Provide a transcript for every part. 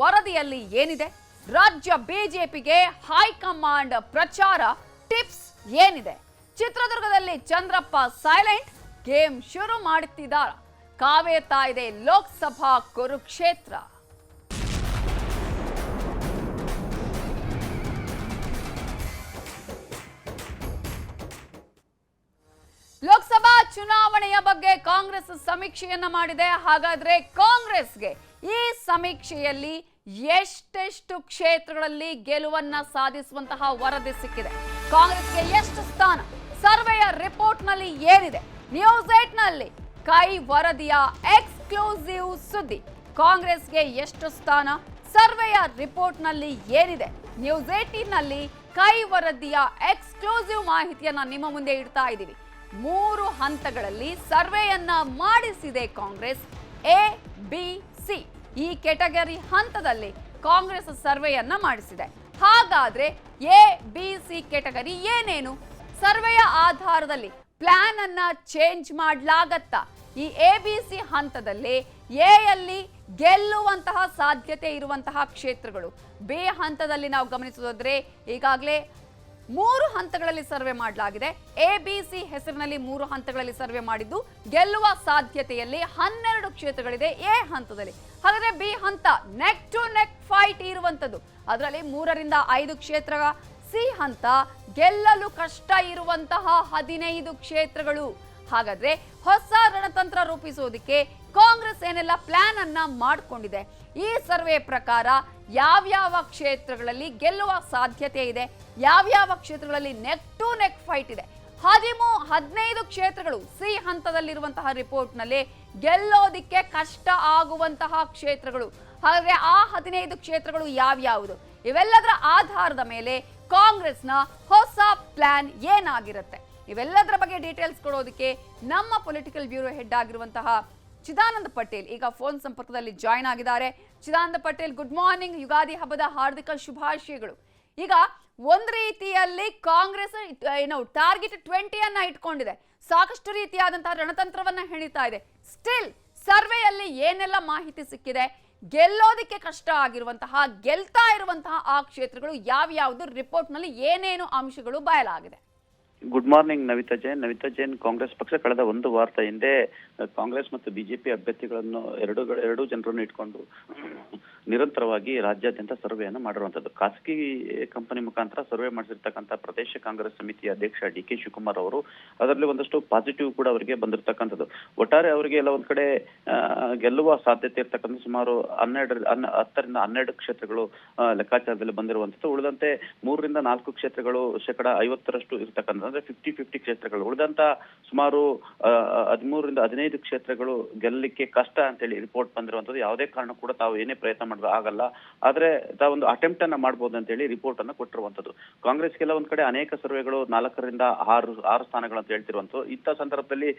ವರದಿಯಲ್ಲಿ ಏನಿದೆ? ರಾಜ್ಯ ಬಿಜೆಪಿಗೆ ಹೈಕಮಾಂಡ್ ಪ್ರಚಾರ ಟಿಪ್ಸ್ ಏನಿದೆ? ಚಿತ್ರದುರ್ಗದಲ್ಲಿ ಚಂದ್ರಪ್ಪ ಸೈಲೆಂಟ್, ಗೇಮ್ ಶುರು ಮಾಡುತ್ತಿದ್ದಾರಾ? ಕಾವೇರ್ತಾ ಇದೆ ಲೋಕಸಭಾ ಕುರುಕ್ಷೇತ್ರ. ಲೋಕಸಭಾ ಚುನಾವಣೆಯ ಬಗ್ಗೆ ಕಾಂಗ್ರೆಸ್ ಸಮೀಕ್ಷೆಯನ್ನ ಮಾಡಿದೆ. ಹಾಗಾದ್ರೆ ಕಾಂಗ್ರೆಸ್ಗೆ ಈ ಸಮೀಕ್ಷೆಯಲ್ಲಿ ಎಷ್ಟೆಷ್ಟು ಕ್ಷೇತ್ರಗಳಲ್ಲಿ ಗೆಲುವನ್ನ ಸಾಧಿಸುವಂತಹ ವರದಿ ಸಿಕ್ಕಿದೆ? ಕಾಂಗ್ರೆಸ್ಗೆ ಎಷ್ಟು ಸ್ಥಾನ? ಸರ್ವೆಯ ರಿಪೋರ್ಟ್ ನಲ್ಲಿ ಏನಿದೆ? ನ್ಯೂಸ್ 8 ನಲ್ಲಿ ಕೈ ವರದಿಯ ಎಕ್ಸ್ಕ್ಲೂಸಿವ್ ಸುದ್ದಿ. ಕಾಂಗ್ರೆಸ್ಗೆ ಎಷ್ಟು ಸ್ಥಾನ? ಸರ್ವೆಯ ರಿಪೋರ್ಟ್ ನಲ್ಲಿ ಏನಿದೆ? ನ್ಯೂಸ್ 18 ನಲ್ಲಿ ಕೈ ವರದಿಯ ಎಕ್ಸ್ಕ್ಲೂಸಿವ್ ಮಾಹಿತಿಯನ್ನ ನಿಮ್ಮ ಮುಂದೆ ಇಡ್ತಾ ಇದ್ದೀವಿ. 3 ಹಂತಗಳಲ್ಲಿ ಸರ್ವೆಯನ್ನ ಮಾಡಿಸಿದೆ ಕಾಂಗ್ರೆಸ್. ಎ, ಬಿ, ಸಿ ಈ ಕೆಟಗರಿ ಹಂತದಲ್ಲಿ ಕಾಂಗ್ರೆಸ್ ಸರ್ವೆಯನ್ನ ಮಾಡಿಸಿದೆ. ಹಾಗಾದ್ರೆ ಎ, ಬಿ, ಸಿ ಕೆಟಗರಿ ಏನೇನು? ಸರ್ವೆಯ ಆಧಾರದಲ್ಲಿ ಪ್ಲಾನ್ ಅನ್ನ ಚೇಂಜ್ ಮಾಡಲಾಗತ್ತಾ? ಈ ಎ, ಬಿ, ಸಿ ಹಂತದಲ್ಲಿ ಎ ಯಲ್ಲಿ ಗೆಲ್ಲುವಂತಹ ಸಾಧ್ಯತೆ ಇರುವಂತಹ ಕ್ಷೇತ್ರಗಳು, ಬಿ ಹಂತದಲ್ಲಿ ನಾವು ಗಮನಿಸೋದಾದ್ರೆ ಈಗಾಗಲೇ 3 ಹಂತಗಳಲ್ಲಿ ಸರ್ವೆ ಮಾಡಲಾಗಿದೆ. ಎ, ಬಿ, ಸಿ ಹೆಸರಿನಲ್ಲಿ 3 ಹಂತಗಳಲ್ಲಿ ಸರ್ವೆ ಮಾಡಿದ್ದು ಗೆಲ್ಲುವ ಸಾಧ್ಯತೆಯಲ್ಲಿ 12 ಕ್ಷೇತ್ರಗಳಿದೆ ಎ ಹಂತದಲ್ಲಿ. ಹಾಗಾದ್ರೆ ಬಿ ಹಂತ ನೆಕ್ ಟು ನೆಕ್ ಫೈಟ್ ಇರುವಂತದ್ದು, ಅದರಲ್ಲಿ 3 ರಿಂದ 5 ಕ್ಷೇತ್ರ. ಸಿ ಹಂತ ಗೆಲ್ಲಲು ಕಷ್ಟ ಇರುವಂತಹ 15 ಕ್ಷೇತ್ರಗಳು. ಹಾಗಾದ್ರೆ ಹೊಸ ರಣತಂತ್ರ ರೂಪಿಸೋದಕ್ಕೆ ಕಾಂಗ್ರೆಸ್ ಏನೆಲ್ಲ ಪ್ಲಾನ್ ಅನ್ನ ಮಾಡಿಕೊಂಡಿದೆ? ಈ ಸರ್ವೆ ಪ್ರಕಾರ ಯಾವ್ಯಾವ ಕ್ಷೇತ್ರಗಳಲ್ಲಿ ಗೆಲ್ಲುವ ಸಾಧ್ಯತೆ ಇದೆ, ಯಾವ್ಯಾವ ಕ್ಷೇತ್ರಗಳಲ್ಲಿ ನೆಕ್ ಟು ನೆಕ್ ಫೈಟ್ ಇದೆ? 15 ಕ್ಷೇತ್ರಗಳು ಸಿ ಹಂತದಲ್ಲಿರುವಂತಹ ರಿಪೋರ್ಟ್ ನಲ್ಲಿ ಗೆಲ್ಲೋದಿಕ್ಕೆ ಕಷ್ಟ ಆಗುವಂತಹ ಕ್ಷೇತ್ರಗಳು. ಹಾಗಾದ್ರೆ ಆ 15 ಕ್ಷೇತ್ರಗಳು ಯಾವ್ಯಾವುದು? ಇವೆಲ್ಲದರ ಆಧಾರದ ಮೇಲೆ ಕಾಂಗ್ರೆಸ್ನ ಹೊಸ ಪ್ಲಾನ್ ಏನಾಗಿರುತ್ತೆ? ಇವೆಲ್ಲದರ ಬಗ್ಗೆ ಡೀಟೇಲ್ಸ್ ಕೊಡೋದಕ್ಕೆ ನಮ್ಮ ಪೊಲಿಟಿಕಲ್ ಬ್ಯೂರೋ ಹೆಡ್ ಆಗಿರುವಂತಹ ಚಿದಾನಂದ ಪಟೇಲ್ ಈಗ ಫೋನ್ ಸಂಪರ್ಕದಲ್ಲಿ ಜಾಯ್ನ್ ಆಗಿದ್ದಾರೆ. Chidananda Patel, good morning. ಯುಗಾದಿ ಹಬ್ಬದ ಹಾರ್ದಿಕ ಶುಭಾಶಯಗಳು. ಈಗ ಒಂದ್ ರೀತಿಯಲ್ಲಿ ಕಾಂಗ್ರೆಸ್ ಟಾರ್ಗೆಟ್ 20 ಅನ್ನ ಇಟ್ಕೊಂಡಿದೆ, ಸಾಕಷ್ಟು ರೀತಿಯಾದಂತಹ ರಣತಂತ್ರವನ್ನ ಹೆಣಿತಾ ಇದೆ. ಸ್ಟಿಲ್ ಸರ್ವೆಯಲ್ಲಿ ಏನೆಲ್ಲ ಮಾಹಿತಿ ಸಿಕ್ಕಿದೆ? ಗೆಲ್ಲೋದಿಕ್ಕೆ ಕಷ್ಟ ಆಗಿರುವಂತಹ, ಗೆಲ್ತಾ ಇರುವಂತಹ ಆ ಕ್ಷೇತ್ರಗಳು ಯಾವ್ಯಾವುದು? ರಿಪೋರ್ಟ್ ನಲ್ಲಿ ಏನೇನು ಅಂಶಗಳು ಬಯಲಾಗಿದೆ? Good morning Navita Jain. ಕಾಂಗ್ರೆಸ್ ಪಕ್ಷ ಕಳೆದ 1 ವಾರದ ಹಿಂದೆ ಕಾಂಗ್ರೆಸ್ ಮತ್ತು ಬಿಜೆಪಿ ಅಭ್ಯರ್ಥಿಗಳನ್ನು ಎರಡು ಜನರನ್ನು ಇಟ್ಕೊಂಡು ನಿರಂತರವಾಗಿ ರಾಜ್ಯಾದ್ಯಂತ ಸರ್ವೆಯನ್ನು ಮಾಡಿರುವಂತದ್ದು. ಖಾಸಗಿ ಕಂಪನಿ ಮುಖಾಂತರ ಸರ್ವೆ ಮಾಡಿಸಿರ್ತಕ್ಕಂಥ ಪ್ರದೇಶ ಕಾಂಗ್ರೆಸ್ ಸಮಿತಿಯ ಅಧ್ಯಕ್ಷ ಡಿ.ಕೆ. ಶಿವಕುಮಾರ್ ಅವರು, ಅದರಲ್ಲಿ ಒಂದಷ್ಟು ಪಾಸಿಟಿವ್ ಕೂಡ ಅವರಿಗೆ ಬಂದಿರತಕ್ಕಂಥದ್ದು. ಒಟ್ಟಾರೆ ಅವರಿಗೆ ಎಲ್ಲ ಒಂದ್ ಕಡೆ ಗೆಲ್ಲುವ ಸಾಧ್ಯತೆ ಇರ್ತಕ್ಕಂಥ ಸುಮಾರು 10 ರಿಂದ 12 ಕ್ಷೇತ್ರಗಳು ಲೆಕ್ಕಾಚಾರದಲ್ಲಿ ಬಂದಿರುವಂತದ್ದು. ಉಳಿದಂತೆ 3 ರಿಂದ 4 ಕ್ಷೇತ್ರಗಳು 50% ಇರ್ತಕ್ಕಂಥ, ಅಂದ್ರೆ 50-50 ಕ್ಷೇತ್ರಗಳು. ಉಳಿದಂತ ಸುಮಾರು 13 ರಿಂದ 15 ಕ್ಷೇತ್ರಗಳು ಗೆಲ್ಲಲಿಕ್ಕೆ ಕಷ್ಟ ಅಂತೇಳಿ ರಿಪೋರ್ಟ್ ಬಂದಿರುವಂತದ್ದು. ಯಾವುದೇ ಕಾರಣ ಕೂಡ ತಾವು ಏನೇ ಪ್ರಯತ್ನ ಮಾಡಿದ್ರು ಆಗಲ್ಲ, ಆದ್ರೆ ತಾವೊಂದು ಅಟೆಂಪ್ಟ್ ಅನ್ನ ಮಾಡಬಹುದು ಅಂತ ಹೇಳಿ ರಿಪೋರ್ಟ್ ಅನ್ನು ಕೊಟ್ಟಿರುವಂತದ್ದು. ಕಾಂಗ್ರೆಸ್ಗೆಲ್ಲ ಒಂದ್ ಕಡೆ ಅನೇಕ ಸರ್ವೆಗಳು 4 ರಿಂದ 6 ಸ್ಥಾನಗಳು ಅಂತ ಹೇಳ್ತಿರುವಂತದ್ದು. ಇಂಥ ಸಂದರ್ಭದಲ್ಲಿ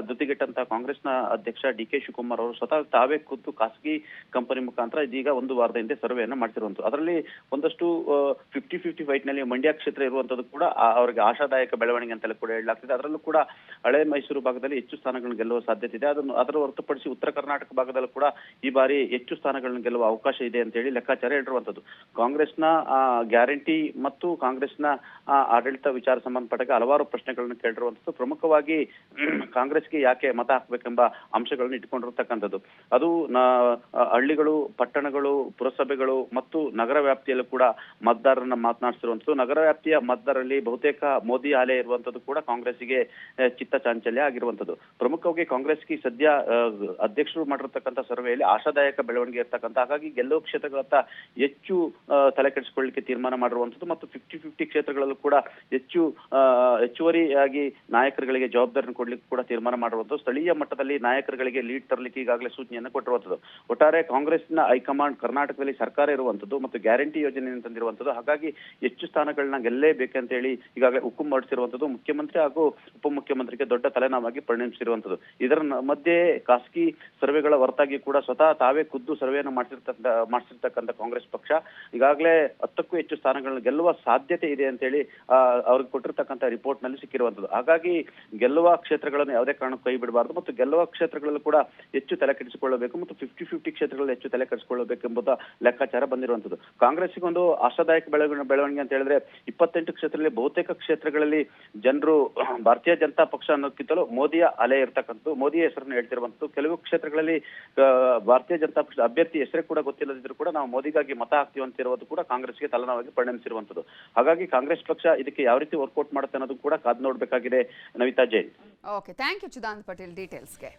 ಧೃತಿಗೆಟ್ಟಂತ ಕಾಂಗ್ರೆಸ್ನ ಅಧ್ಯಕ್ಷ ಡಿ.ಕೆ. ಶಿವಕುಮಾರ್ ಅವರು ಸ್ವತಃ ತಾವೇ ಖುದ್ದು ಖಾಸಗಿ ಕಂಪನಿ ಮುಖಾಂತರ ಇದೀಗ 1 ವಾರದ ಹಿಂದೆ ಸರ್ವೆಯನ್ನ ಮಾಡ್ತಿರುವಂತದ್ದು. ಅದರಲ್ಲಿ ಒಂದಷ್ಟು 50-50 ಫೈಟ್ ನಲ್ಲಿ ಮಂಡ್ಯ ಕ್ಷೇತ್ರ ಇರುವಂತದ್ದು ಕೂಡ ಅವರಿಗೆ ಆಶಾದಾಯಕ ಬೆಳವಣಿಗೆ ಅಂತೆಲ್ಲ ಕೂಡ ಹೇಳಲಾಗ್ತಿದೆ. ಅದರಲ್ಲೂ ಕೂಡ ಹಳೆ ಮೈಸೂರು ಭಾಗದಲ್ಲಿ ಹೆಚ್ಚು ಸ್ಥಾನಗಳನ್ನು ಗೆಲ್ಲುವ ಸಾಧ್ಯತೆ ಇದೆ. ಅದರ ಹೊರತುಪಡಿಸಿ ಉತ್ತರ ಕರ್ನಾಟಕ ಭಾಗದಲ್ಲೂ ಕೂಡ ಈ ಬಾರಿ ಹೆಚ್ಚು ಸ್ಥಾನಗಳನ್ನು ಗೆಲ್ಲುವ ಅವಕಾಶ ಇದೆ ಅಂತ ಹೇಳಿ ಲೆಕ್ಕಾಚಾರ ಹೇಳಿರುವಂತದ್ದು. ಕಾಂಗ್ರೆಸ್ನ ಗ್ಯಾರಂಟಿ ಮತ್ತು ಕಾಂಗ್ರೆಸ್ನ ಆಡಳಿತ ವಿಚಾರ ಸಂಬಂಧಪಟ್ಟ ಹಲವಾರು ಪ್ರಶ್ನೆಗಳನ್ನು ಕೇಳಿರುವಂತದ್ದು. ಪ್ರಮುಖವಾಗಿ ಕಾಂಗ್ರೆಸ್ಗೆ ಯಾಕೆ ಮತ ಹಾಕಬೇಕೆಂಬ ಅಂಶಗಳನ್ನು ಇಟ್ಕೊಂಡಿರ್ತಕ್ಕಂಥದ್ದು. ಅದು ಹಳ್ಳಿಗಳು, ಪಟ್ಟಣಗಳು, ಪುರಸಭೆಗಳು ಮತ್ತು ನಗರ ವ್ಯಾಪ್ತಿಯಲ್ಲೂ ಕೂಡ ಮತದಾರರನ್ನ ಮಾತನಾಡಿಸಿರುವಂತದ್ದು. ನಗರ ವ್ಯಾಪ್ತಿಯ ಮತದಾರರಲ್ಲಿ ಬಹುತೇಕ ಮೋದಿ ಅಲೆ ಇರುವಂತದ್ದು ಕೂಡ ಕಾಂಗ್ರೆಸ್ಗೆ ಚಿತ್ತ ಚಾಂಚಲ್ಯ ಆಗಿರುವಂತದ್ದು. ಪ್ರಮುಖವಾಗಿ ಕಾಂಗ್ರೆಸ್ಗೆ ಸದ್ಯ ಅಧ್ಯಕ್ಷರು ಮಾಡಿರ್ತಕ್ಕಂಥ ಸರ್ವೆಯಲ್ಲಿ ಆಶಾದಾಯಕ ಬೆಳವಣಿಗೆ ಇರ್ತಕ್ಕಂಥ, ಹಾಗಾಗಿ ಗೆಲ್ಲುವ ಕ್ಷೇತ್ರಗಳತ್ತ ಹೆಚ್ಚು ತಲೆ ಕೆಡಿಸಿಕೊಳ್ಳಲಿಕ್ಕೆ ತೀರ್ಮಾನ ಮಾಡಿರುವಂತದ್ದು. ಮತ್ತು 50-50 ಕ್ಷೇತ್ರಗಳಲ್ಲೂ ಕೂಡ ಹೆಚ್ಚುವರಿಯಾಗಿ ನಾಯಕರುಗಳಿಗೆ ಜವಾಬ್ದಾರಿಯನ್ನು ಕೊಡ್ಲಿಕ್ಕೆ ಕೂಡ ತೀರ್ಮಾನ ಮಾಡಿರುವಂತದ್ದು. ಸ್ಥಳೀಯ ಮಟ್ಟದಲ್ಲಿ ನಾಯಕರುಗಳಿಗೆ ಲೀಡ್ ತರಲಿಕ್ಕೆ ಈಗಾಗಲೇ ಸೂಚನೆಯನ್ನು ಕೊಟ್ಟಿರುವಂತದ್ದು. ಒಟ್ಟಾರೆ ಕಾಂಗ್ರೆಸ್ನ ಹೈಕಮಾಂಡ್ ಕರ್ನಾಟಕದಲ್ಲಿ ಸರ್ಕಾರ ಇರುವಂತದ್ದು ಮತ್ತು ಗ್ಯಾರಂಟಿ ಯೋಜನೆಯನ್ನು ತಂದಿರುವಂತದ್ದು. ಹಾಗಾಗಿ ಹೆಚ್ಚು ಸ್ಥಾನಗಳನ್ನ ಗೆಲ್ಲೇಬೇಕಂತ ಹೇಳಿ ಈಗಾಗಲೇ ಹುಕುಂ ಹೊರಡಿಸಿರುವಂತದ್ದು. ಮುಖ್ಯಮಂತ್ರಿ ಹಾಗೂ ಉಪಮುಖ್ಯಮಂತ್ರಿಗೆ ದೊಡ್ಡ ತಲೆನೋವಾಗಿ ಪರಿಣಮಿಸಿರುವಂತದ್ದು. ಇದರ ಮಧ್ಯೆ ಖಾಸಗಿ ಸರ್ವೆಗಳ ಹೊರತಾಗಿ ಕೂಡ ಸ್ವತಃ ತಾವೇ ಖುದ್ದು ಸರ್ವೆಯನ್ನು ಮಾಡಿಸಿರ್ತಕ್ಕಂಥ ಕಾಂಗ್ರೆಸ್ ಪಕ್ಷ ಈಗಾಗಲೇ 10ಕ್ಕೂ ಹೆಚ್ಚು ಸ್ಥಾನಗಳನ್ನು ಗೆಲ್ಲುವ ಸಾಧ್ಯತೆ ಇದೆ ಅಂತೇಳಿ ಅವ್ರಿಗೆ ಕೊಟ್ಟಿರ್ತಕ್ಕಂಥ ರಿಪೋರ್ಟ್ ನಲ್ಲಿ ಸಿಕ್ಕಿರುವಂತದ್ದು. ಹಾಗಾಗಿ ಗೆಲ್ಲುವ ಕ್ಷೇತ್ರಗಳನ್ನು ಯಾವುದೇ ಕಾರಣಕ್ಕೂ ಕೈ ಬಿಡಬಾರದು ಮತ್ತು ಗೆಲ್ಲುವ ಕ್ಷೇತ್ರಗಳಲ್ಲೂ ಕೂಡ ಹೆಚ್ಚು ತಲೆ ಕೆಡಿಸಿಕೊಳ್ಳಬೇಕು ಮತ್ತು 50-50 ಕ್ಷೇತ್ರಗಳಲ್ಲಿ ಹೆಚ್ಚು ತಲೆ ಕೆಡಿಸಿಕೊಳ್ಳಬೇಕೆಂಬುದ ಲೆಕ್ಕಾಚಾರ ಬಂದಿರುವಂತದ್ದು. ಕಾಂಗ್ರೆಸ್ಗೆ ಒಂದು ಆಶಾದಾಯಕ ಬೆಳವಣಿಗೆ ಅಂತ ಹೇಳಿದ್ರೆ 28 ಕ್ಷೇತ್ರದಲ್ಲಿ ಬಹುತೇಕ ಕ್ಷೇತ್ರಗಳಲ್ಲಿ ಜನರು ಭಾರತೀಯ ಜನತಾ ಪಕ್ಷ ಅನ್ನೋದಕ್ಕಿಂತಲೂ ಮೋದಿಯ ಅಲೆ ಇರ್ತಕ್ಕಂಥದ್ದು, ಮೋದಿಯ ಹೆಸರನ್ನು ಹೇಳ್ತಿರುವಂತದ್ದು. ಕೆಲವು ಕ್ಷೇತ್ರಗಳಲ್ಲಿ ಭಾರತೀಯ ಜನತಾ ಪಕ್ಷದ ಅಭ್ಯರ್ಥಿ ಹೆಸರೇ ಕೂಡ ಗೊತ್ತಿಲ್ಲದಿದ್ರು ಕೂಡ ನಾವು ಮೋದಿಗಾಗಿ ಮತ ಹಾಕ್ತೀವಿ ಅಂತಿರುವುದು ಕೂಡ ಕಾಂಗ್ರೆಸ್ಗೆ ತಲೆನೋವಾಗಿ ಪರಿಣಮಿಸಿರುವಂತದ್ದು. ಹಾಗಾಗಿ ಕಾಂಗ್ರೆಸ್ ಪಕ್ಷ ಇದಕ್ಕೆ ಯಾವ ರೀತಿ ವರ್ಕೌಟ್ ಮಾಡುತ್ತೆ ಅನ್ನೋದು ಕೂಡ ಕಾದು ನೋಡ್ಬೇಕಾಗಿದೆ Navita Jain. Okay, thank you Chidanand Patel ಡೀಟೇಲ್ಸ್ಗೆ.